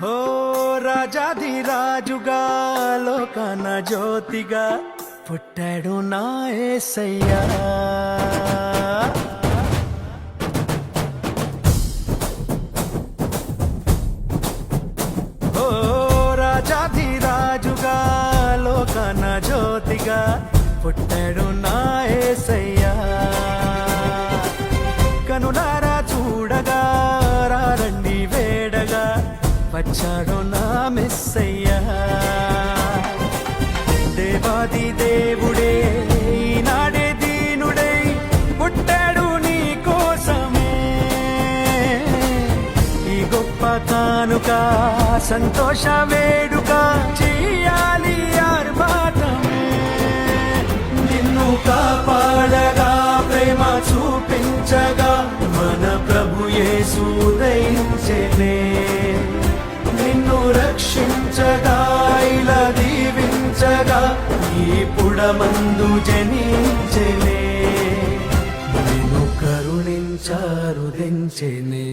ఓ రాజాధిరాజుగా లోకాన జ్యోతిగా పుట్టాడు నా యేసయ్యా. ఓ రాజాధిరాజుగా లోకాన జ్యోతిగా పుట్టాడు నా యేసయ్యా. కనులారా చూడగా రండి వేడగా వచ్చాడు నా మెస్సయ్యా. దేవాది దేవుడే ఈనాడే దీనుడై పుట్టాడు నీ కోసమే. ఈ గొప్ప కానుక సంతోష వేడుక చెయ్యాలి ఆర్భాటమే. నిన్ను కాపాడగా ప్రేమ చూపించగా మన ప్రభు యేసు ఉదయించెనే. నిన్ను రక్షించగా ఇలా దీవించగా ఈ పుడమందు జనించెనే. నిన్ను కరుణించారు దించెనే.